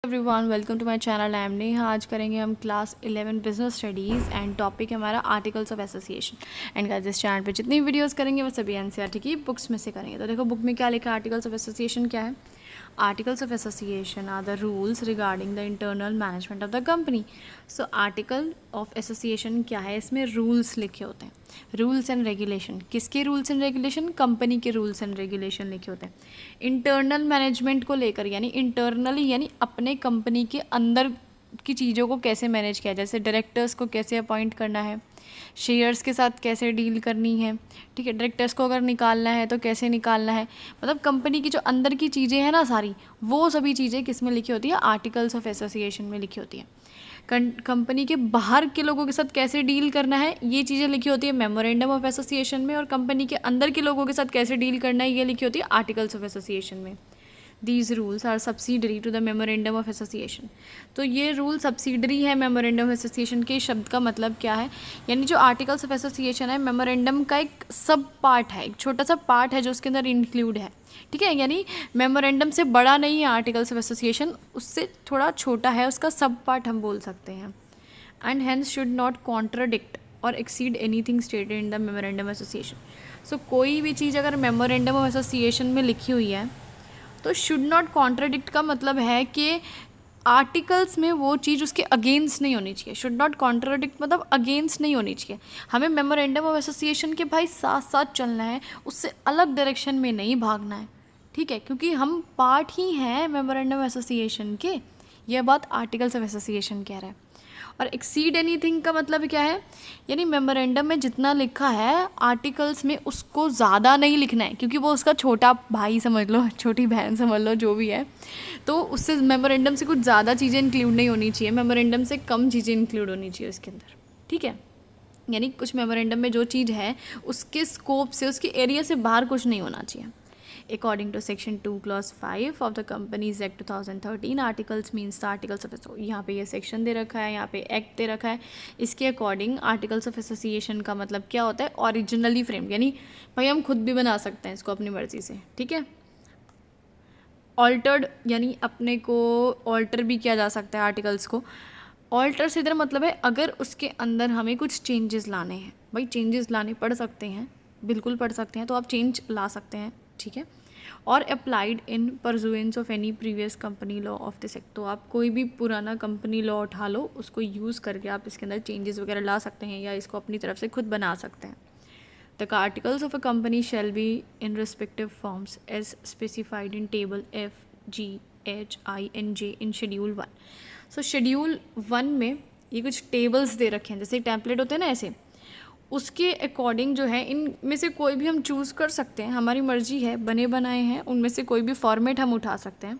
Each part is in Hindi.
Everyone, welcome to my channel. I am Neha. आज करेंगे हम class 11 business studies and topic है हमारा articles of association. And guys, इस चैनल पे जितनी वीडियोस करेंगे वो सभी एनसीईआरटी की बुक्स में से करेंगे। तो देखो बुक में क्या लिखा है, आर्टिकल्स ऑफ एसोसिएशन क्या है। Articles of association are the rules regarding the internal management of the company. So article of association क्या है, इसमें रूल्स लिखे होते हैं। रूल्स एंड रेगुलेशन, किसके रूल्स एंड रेगुलेशन? कंपनी के रूल्स एंड रेगुलेशन लिखे होते हैं इंटरनल मैनेजमेंट को लेकर, यानी इंटरनली यानी अपने कंपनी के अंदर की चीज़ों को कैसे मैनेज किया, जैसे डायरेक्टर्स को कैसे अपॉइंट करना है, शेयर्स के साथ कैसे डील करनी है, ठीक है, डायरेक्टर्स को अगर निकालना है तो कैसे निकालना है, मतलब कंपनी की जो अंदर की चीज़ें हैं ना सारी, वो सभी चीज़ें किस में लिखी होती है? आर्टिकल्स ऑफ एसोसिएशन में लिखी होती है। कंपनी के बाहर के लोगों के साथ कैसे डील करना है, ये चीज़ें लिखी होती है मेमोरेंडम ऑफ एसोसिएशन में। और कंपनी के अंदर के लोगों के साथ कैसे डील करना है, ये लिखी होती है आर्टिकल्स ऑफ एसोसिएशन में। These rules are subsidiary to the memorandum of association. तो ये रूल सब्सिडरी है मेमोरेंडम ऑफ एसोसिएशन के। शब्द का मतलब क्या है, यानी जो आर्टिकल्स ऑफ एसोसिएशन है मेमोरेंडम का एक सब पार्ट है, एक छोटा सा पार्ट है जो उसके अंदर इंक्लूड है, ठीक है। यानी मेमोरेंडम से बड़ा नहीं है आर्टिकल्स ऑफ एसोसिएशन, उससे थोड़ा छोटा है, उसका सब पार्ट हम बोल सकते हैं। And hence should not contradict और exceed anything stated in the memorandum association. So कोई भी चीज़ अगर मेमोरेंडम ऑफ एसोसिएशन में लिखी हुई है तो शुड नॉट कॉन्ट्राडिक्ट का मतलब है कि आर्टिकल्स में वो चीज़ उसके अगेंस्ट नहीं होनी चाहिए। शुड नॉट कॉन्ट्राडिक्ट मतलब अगेंस्ट नहीं होनी चाहिए। हमें मेमोरेंडम ऑफ एसोसिएशन के भाई साथ साथ चलना है, उससे अलग डायरेक्शन में नहीं भागना है, ठीक है, क्योंकि हम पार्ट ही हैं मेमोरेंडम ऑफ एसोसिएशन के। यह बात आर्टिकल्स ऑफ एसोसिएशन कह रहा है। और एक्सीड एनीथिंग का मतलब क्या है, यानी मेमोरेंडम में जितना लिखा है आर्टिकल्स में उसको ज़्यादा नहीं लिखना है, क्योंकि वो उसका छोटा भाई समझ लो, छोटी बहन समझ लो, जो भी है। तो उससे मेमोरेंडम से कुछ ज़्यादा चीज़ें इंक्लूड नहीं होनी चाहिए, मेमोरेंडम से कम चीज़ें इंक्लूड होनी चाहिए उसके अंदर, ठीक है। यानी कुछ मेमोरेंडम में जो चीज़ है उसके स्कोप से, उसके एरिया से बाहर कुछ नहीं होना चाहिए। According to section 2 clause 5 of the Companies Act 2013, articles means the articles of यहाँ पे ये सेक्शन दे रखा है, यहाँ पे एक्ट दे रखा है। इसके अकॉर्डिंग आर्टिकल्स ऑफ एसोसिएशन का मतलब क्या होता है? ओरिजिनली फ्रेम, यानी भाई हम खुद भी बना सकते हैं इसको अपनी मर्जी से, ठीक है। ऑल्टर्ड यानी अपने को ऑल्टर भी किया जा सकता है आर्टिकल्स को। ऑल्टर से इधर मतलब है अगर उसके अंदर हमें कुछ चेंजेस लाने हैं, भाई चेंजेस लाने पड़ सकते हैं, बिल्कुल पड़ सकते हैं, तो आप चेंज ला सकते हैं, ठीक है। और applied in pursuance of any previous company law of this act. तो आप कोई भी पुराना कंपनी लॉ उठा लो, उसको यूज़ करके आप इसके अंदर चेंजेस वगैरह ला सकते हैं या इसको अपनी तरफ से खुद बना सकते हैं। The articles of a company shall be in respective forms as specified in table FGHINJ in schedule 1। So schedule 1 में ये कुछ टेबल्स दे रखे हैं, जैसे टेम्पलेट होते हैं ना, ऐसे उसके अकॉर्डिंग जो है इनमें से कोई भी हम चूज़ कर सकते हैं, हमारी मर्जी है, बने बनाए हैं, उनमें से कोई भी फॉर्मेट हम उठा सकते हैं।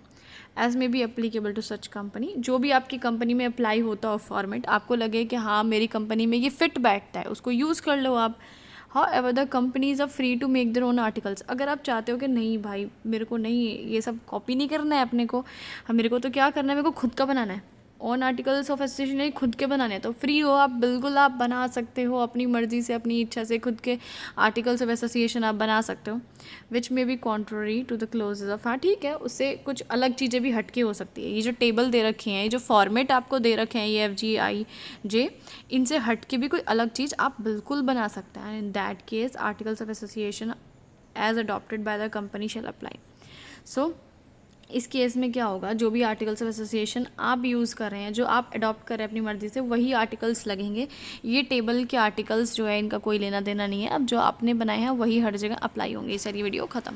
As may be applicable to such company, जो भी आपकी कंपनी में अप्लाई होता हो फॉर्मेट, आपको लगे कि हाँ मेरी कंपनी में ये फिट बैठता है, उसको यूज़ कर लो आप। However the companies are free to make their own articles. अगर आप चाहते हो कि नहीं भाई मेरे को नहीं ये सब कॉपी नहीं करना है अपने को, हाँ मेरे को तो क्या करना है, मेरे को खुद का बनाना है, ऑन आर्टिकल्स ऑफ एसोसिएशन नहीं खुद के बनाने हैं, तो फ्री हो आप, बिल्कुल आप बना सकते हो अपनी मर्ज़ी से, अपनी इच्छा से खुद के आर्टिकल्स ऑफ एसोसिएशन आप बना सकते हो। Which may be contrary to the clauses of, हाँ ठीक है, उससे कुछ अलग चीज़ें भी हटके हो सकती है। ये जो टेबल दे रखे हैं, ये जो फॉर्मेट आपको दे रखे हैं, ये FGIJ, इनसे हटके भी कोई अलग चीज़ आप बिल्कुल बना सकते हैं। In that case articles of association as adopted by the company shall apply. So इस केस में क्या होगा, जो भी आर्टिकल्स ऑफ एसोसिएशन आप यूज़ कर रहे हैं, जो आप अडॉप्ट कर रहे हैं अपनी मर्ज़ी से, वही आर्टिकल्स लगेंगे। ये टेबल के आर्टिकल्स जो है इनका कोई लेना देना नहीं है, अब जो आपने बनाए हैं वही हर जगह अप्लाई होंगे। सर ये वीडियो ख़त्म।